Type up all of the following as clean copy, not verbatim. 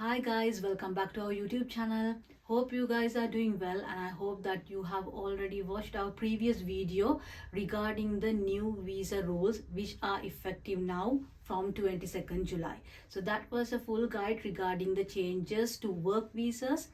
Hi guys, welcome back to our YouTube channel. Hope you guys are doing well, and I hope that you have already watched our previous video regarding the new visa rules which are effective now from 22nd July. So that was a full guide regarding the changes to work visas,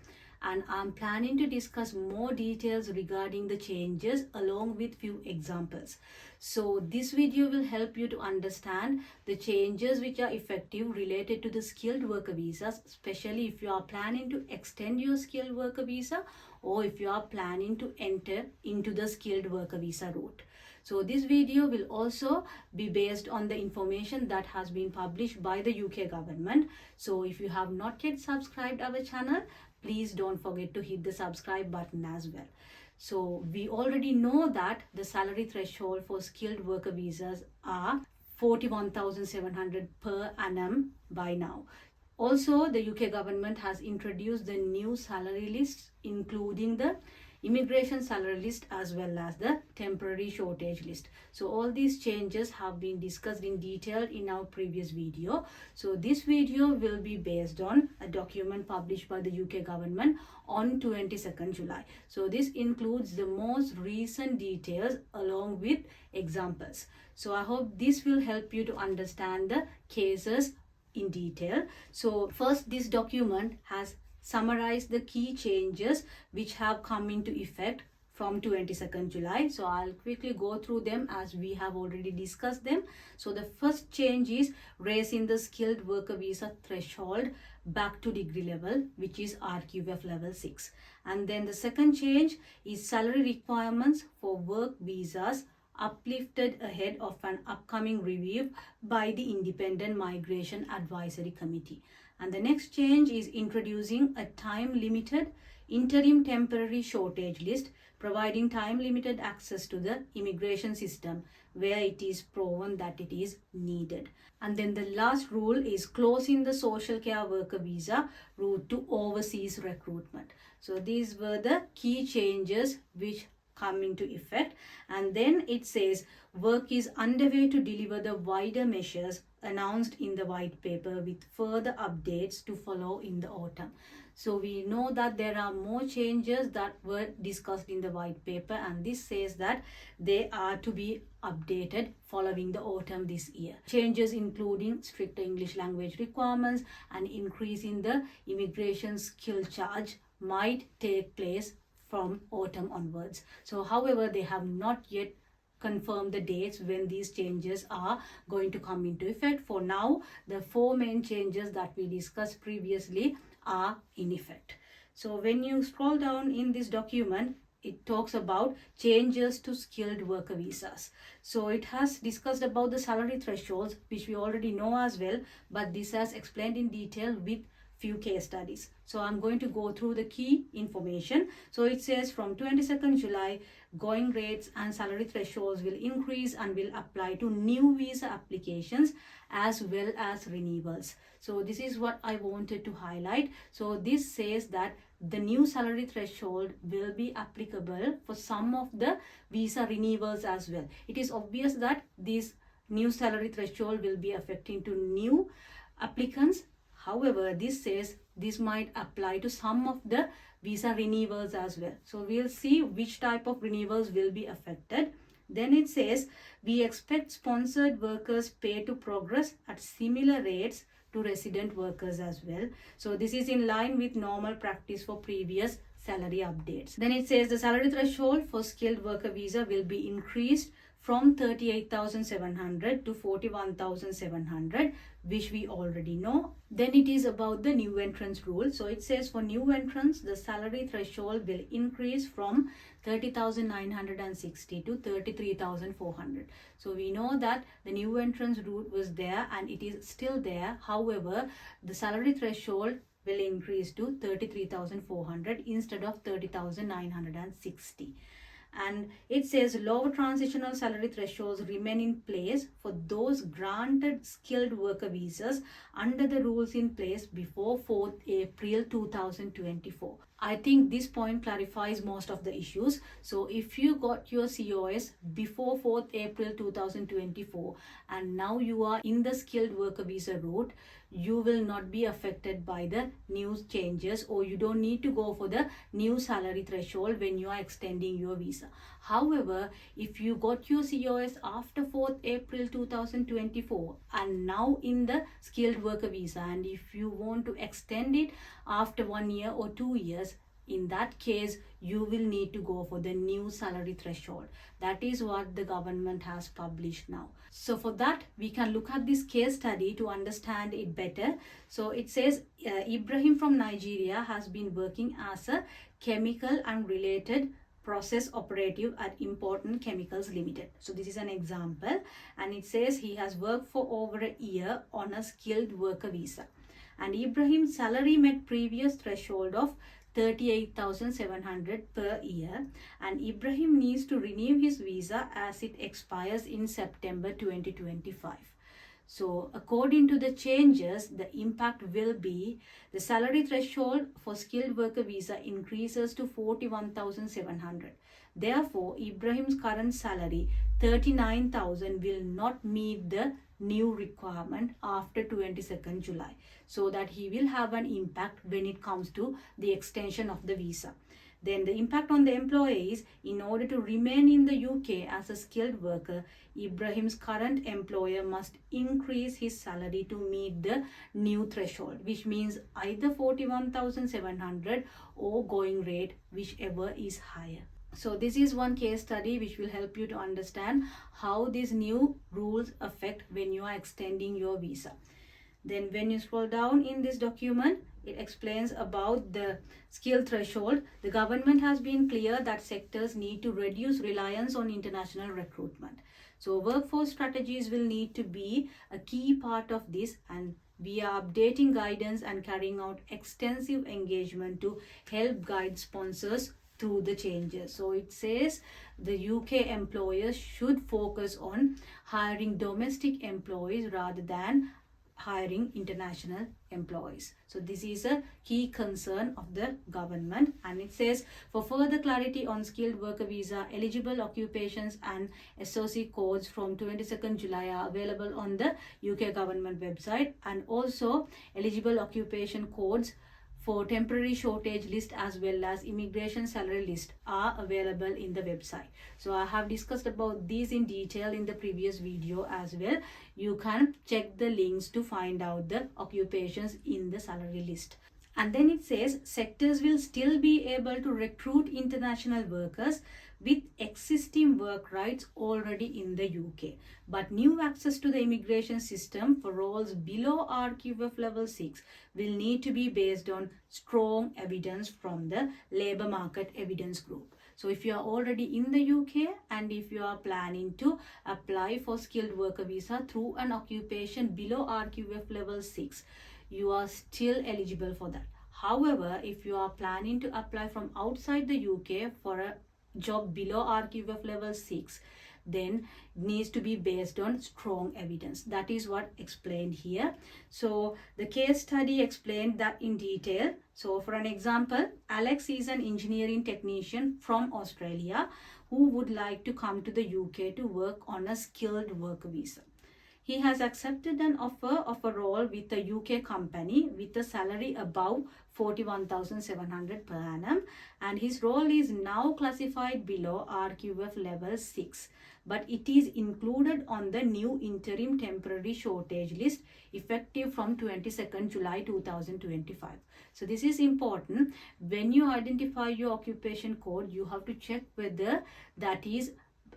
and I'm planning to discuss more details regarding the changes along with few examples. So this video will help you to understand the changes which are effective related to the skilled worker visas, especially if you are planning to extend your skilled worker visa or if you are planning to enter into the skilled worker visa route. So this video will also be based on the information that has been published by the UK government. So if you have not yet subscribed our channel, please don't forget to hit the subscribe button as well. So we already know that the salary threshold for skilled worker visas are 41,700 per annum by now. Also, the UK government has introduced the new salary lists, including the immigration salary list as well as the temporary shortage list. So all these changes have been discussed in detail in our previous video. So this video will be based on a document published by the UK government on 22nd July. So this includes the most recent details along with examples. So I hope this will help you to understand the cases in detail. So first, this document has summarized the key changes which have come into effect from 22nd July. So I'll quickly go through them as we have already discussed them. So the first change is raising the skilled worker visa threshold back to degree level, which is RQF level 6. And then the second change is salary requirements for work visas uplifted ahead of an upcoming review by the Independent Migration Advisory Committee. And the next change is introducing a time-limited interim temporary shortage list, providing time-limited access to the immigration system where it is proven that it is needed. And then the last rule is closing the social care worker visa route to overseas recruitment. So these were the key changes which come into effect. And then it says work is underway to deliver the wider measures announced in the white paper with further updates to follow in the autumn. So we know that there are more changes that were discussed in the white paper, and this says that they are to be updated following the autumn this year. Changes including stricter English language requirements and increase in the immigration skill charge might take place from autumn onwards. So however, they have not yet confirmed the dates when these changes are going to come into effect. For now, the four main changes that we discussed previously are in effect. So when you scroll down in this document, it talks about changes to skilled worker visas. So it has discussed about the salary thresholds, which we already know as well, but this has explained in detail with few case studies. So I'm going to go through the key information. So it says from 22nd July, going rates and salary thresholds will increase and will apply to new visa applications as well as renewals. So this is what I wanted to highlight. So this says that the new salary threshold will be applicable for some of the visa renewals as well. It is obvious that this new salary threshold will be affecting to new applicants. However, this says this might apply to some of the visa renewals as well. So we'll see which type of renewals will be affected. Then it says we expect sponsored workers pay to progress at similar rates to resident workers as well. So this is in line with normal practice for previous salary updates. Then it says the salary threshold for skilled worker visa will be increased from 38,700 to 41,700, which we already know. Then it is about the new entrance rule. So it says for new entrants, the salary threshold will increase from 30,960 to 33,400. So we know that the new entrance rule was there and it is still there. However, the salary threshold will increase to 33,400 instead of 30,960. And it says lower transitional salary thresholds remain in place for those granted skilled worker visas under the rules in place before 4th April 2024. I think this point clarifies most of the issues. So if you got your COS before 4th April 2024 and now you are in the skilled worker visa route, you will not be affected by the new changes, or you don't need to go for the new salary threshold when you are extending your visa. However, if you got your COS after 4th April 2024 and now in the skilled worker visa, and if you want to extend it after 1 year or 2 years, in that case you will need to go for the new salary threshold. That is what the government has published now. So for that, we can look at this case study to understand it better. So it says Ibrahim from Nigeria has been working as a chemical and related process operative at Important Chemicals Limited. So this is an example, and it says he has worked for over a year on a skilled worker visa, and Ibrahim's salary met previous threshold of 38,700 per year, and Ibrahim needs to renew his visa as it expires in September 2025. So according to the changes, the impact will be the salary threshold for skilled worker visa increases to 41,700. Therefore, Ibrahim's current salary 39,000 will not meet the new requirement after 22nd July. So that he will have an impact when it comes to the extension of the visa. Then the impact on the employees, in order to remain in the UK as a skilled worker, Ibrahim's current employer must increase his salary to meet the new threshold, which means either 41,700 or going rate, whichever is higher. So this is one case study which will help you to understand how these new rules affect when you are extending your visa. Then when you scroll down in this document, it explains about the skill threshold. The government has been clear that sectors need to reduce reliance on international recruitment. So workforce strategies will need to be a key part of this, and we are updating guidance and carrying out extensive engagement to help guide sponsors through the changes. So it says the UK employers should focus on hiring domestic employees rather than hiring international employees. So this is a key concern of the government, and it says for further clarity on skilled worker visa, eligible occupations and SOC codes from 22nd July are available on the UK government website, and also eligible occupation codes for temporary shortage list as well as immigration salary list are available in the website. So I have discussed about these in detail in the previous video as well. You can check the links to find out the occupations in the salary list. And then it says sectors will still be able to recruit international workers with existing work rights already in the UK. But new access to the immigration system for roles below RQF level 6 will need to be based on strong evidence from the Labour Market Evidence Group. So if you are already in the UK and if you are planning to apply for skilled worker visa through an occupation below RQF level 6, you are still eligible for that. However, if you are planning to apply from outside the UK for a job below RQF level 6, then it needs to be based on strong evidence. That is what explained here. So the case study explained that in detail. So for an example, Alex is an engineering technician from Australia who would like to come to the UK to work on a skilled worker visa. He has accepted an offer of a role with a UK company with a salary above 41,700 per annum, and his role is now classified below RQF level 6, but it is included on the new interim temporary shortage list effective from 22nd July 2025. So this is important. When you identify your occupation code, you have to check whether that is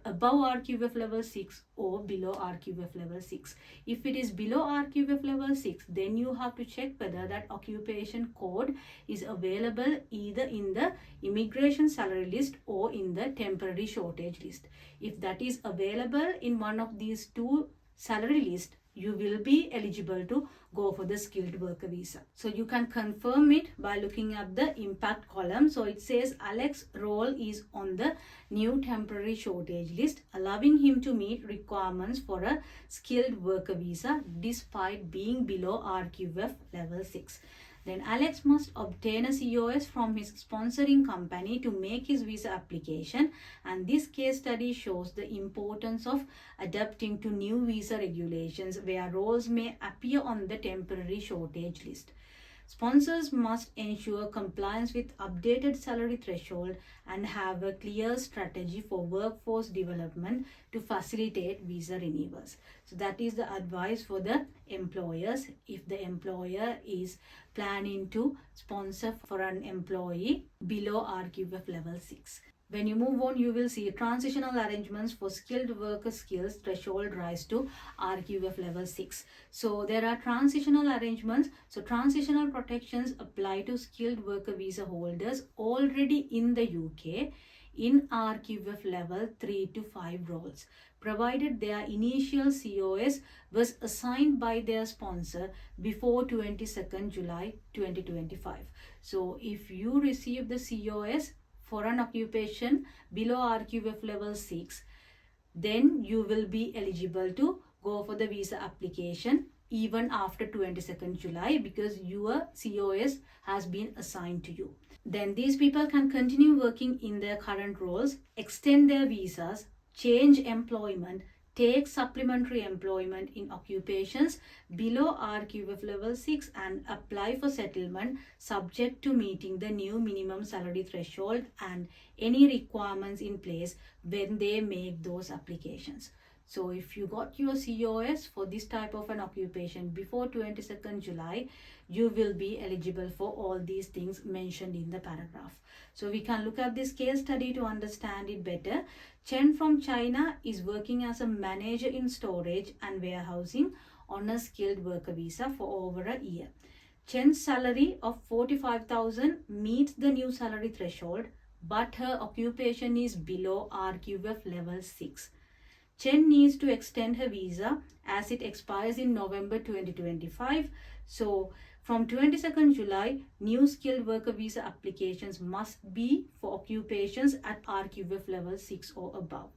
above RQF level 6 or below RQF level 6. If it is below RQF level 6, then you have to check whether that occupation code is available either in the immigration salary list or in the temporary shortage list. If that is available in one of these two salary lists, you will be eligible to go for the skilled worker visa. So you can confirm it by looking at the impact column. So it says Alex's role is on the new temporary shortage list, allowing him to meet requirements for a skilled worker visa despite being below RQF level 6. Then Alex must obtain a COS from his sponsoring company to make his visa application, and this case study shows the importance of adapting to new visa regulations where roles may appear on the temporary shortage list. Sponsors must ensure compliance with updated salary threshold and have a clear strategy for workforce development to facilitate visa renewals. So that is the advice for the employers if the employer is planning to sponsor for an employee below RQF level 6. When you move on, you will see transitional arrangements for skilled worker skills threshold rise to RQF level 6. So there are transitional arrangements. So transitional protections apply to skilled worker visa holders already in the UK in RQF level 3 to 5 roles, provided their initial COS was assigned by their sponsor before 22nd July 2025. So if you receive the COS for an occupation below RQF level 6, then you will be eligible to go for the visa application even after 22nd July because your COS has been assigned to you. Then these people can continue working in their current roles, extend their visas, change employment, take supplementary employment in occupations below RQF level 6 and apply for settlement subject to meeting the new minimum salary threshold and any requirements in place when they make those applications. So if you got your COS for this type of an occupation before 22nd July, you will be eligible for all these things mentioned in the paragraph. So we can look at this case study to understand it better. Chen from China is working as a manager in storage and warehousing on a skilled worker visa for over a year. Chen's salary of 45,000 meets the new salary threshold, but her occupation is below RQF level 6. Chen needs to extend her visa as it expires in November 2025. So from 22nd July, new skilled worker visa applications must be for occupations at RQF level 6 or above,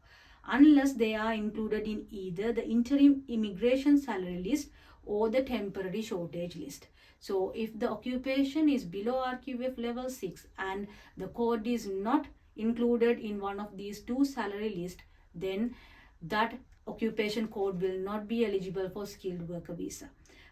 unless they are included in either the interim immigration salary list or the temporary shortage list. So if the occupation is below RQF level 6 and the code is not included in one of these two salary lists, then that occupation code will not be eligible for skilled worker visa.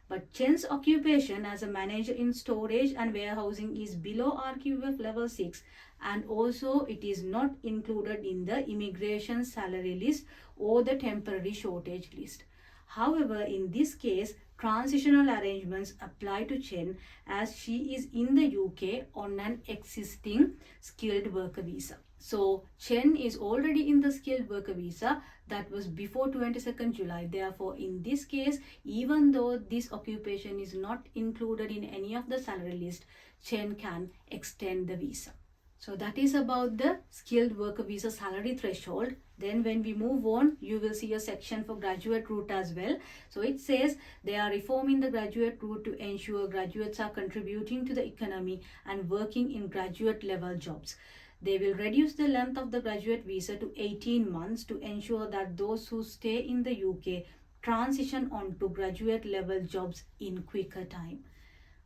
But Chen's occupation as a manager in storage and warehousing is below RQF level 6 and also it is not included in the immigration salary list or the temporary shortage list. However, in this case, transitional arrangements apply to Chen as she is in the UK on an existing skilled worker visa. So Chen is already in the skilled worker visa that was before 22nd July. Therefore, in this case, even though this occupation is not included in any of the salary list, Chen can extend the visa. So that is about the skilled worker visa salary threshold. Then when we move on, you will see a section for graduate route as well. So it says they are reforming the graduate route to ensure graduates are contributing to the economy and working in graduate level jobs. They will reduce the length of the graduate visa to 18 months to ensure that those who stay in the UK transition on to graduate level jobs in quicker time.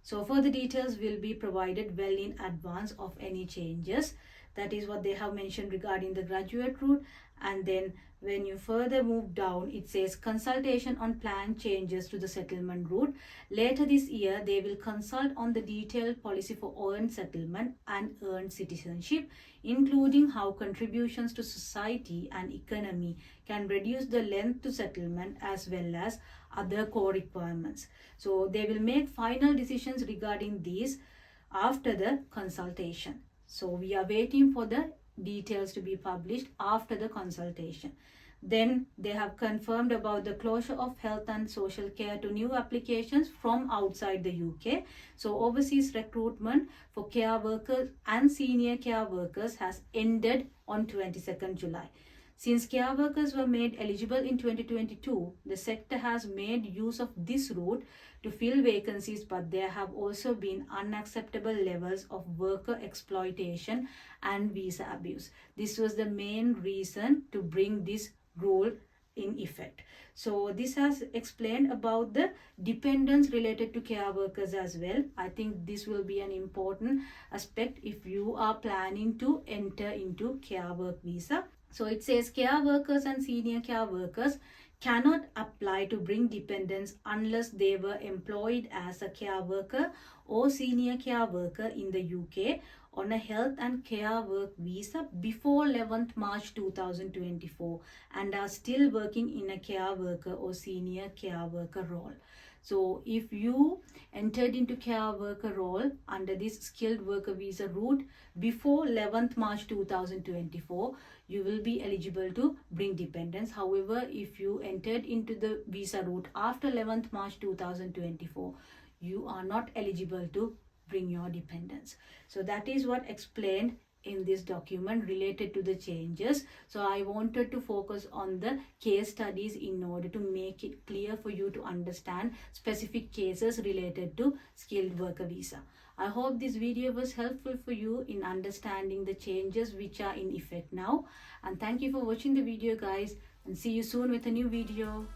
So further details will be provided well in advance of any changes. That is what they have mentioned regarding the graduate route. And then when you further move down, it says consultation on planned changes to the settlement route. Later this year, they will consult on the detailed policy for earned settlement and earned citizenship, including how contributions to society and economy can reduce the length to settlement as well as other core requirements. So they will make final decisions regarding these after the consultation. So we are waiting for the details to be published after the consultation. Then they have confirmed about the closure of health and social care to new applications from outside the UK. So overseas recruitment for care workers and senior care workers has ended on 22nd July. Since care workers were made eligible in 2022, the sector has made use of this route to fill vacancies, but there have also been unacceptable levels of worker exploitation and visa abuse. This was the main reason to bring this rule in effect. So this has explained about the dependents related to care workers as well. I think this will be an important aspect if you are planning to enter into care work visa. So it says care workers and senior care workers cannot apply to bring dependents unless they were employed as a care worker or senior care worker in the UK on a health and care work visa before 11th March 2024 and are still working in a care worker or senior care worker role. So if you entered into care worker role under this skilled worker visa route before 11th March 2024, you will be eligible to bring dependents. However, if you entered into the visa route after 11th March 2024, you are not eligible to bring your dependents. So that is what explained in this document related to the changes. So I wanted to focus on the case studies in order to make it clear for you to understand specific cases related to skilled worker visa. I hope this video was helpful for you in understanding the changes which are in effect now. And thank you for watching the video, guys, and see you soon with a new video.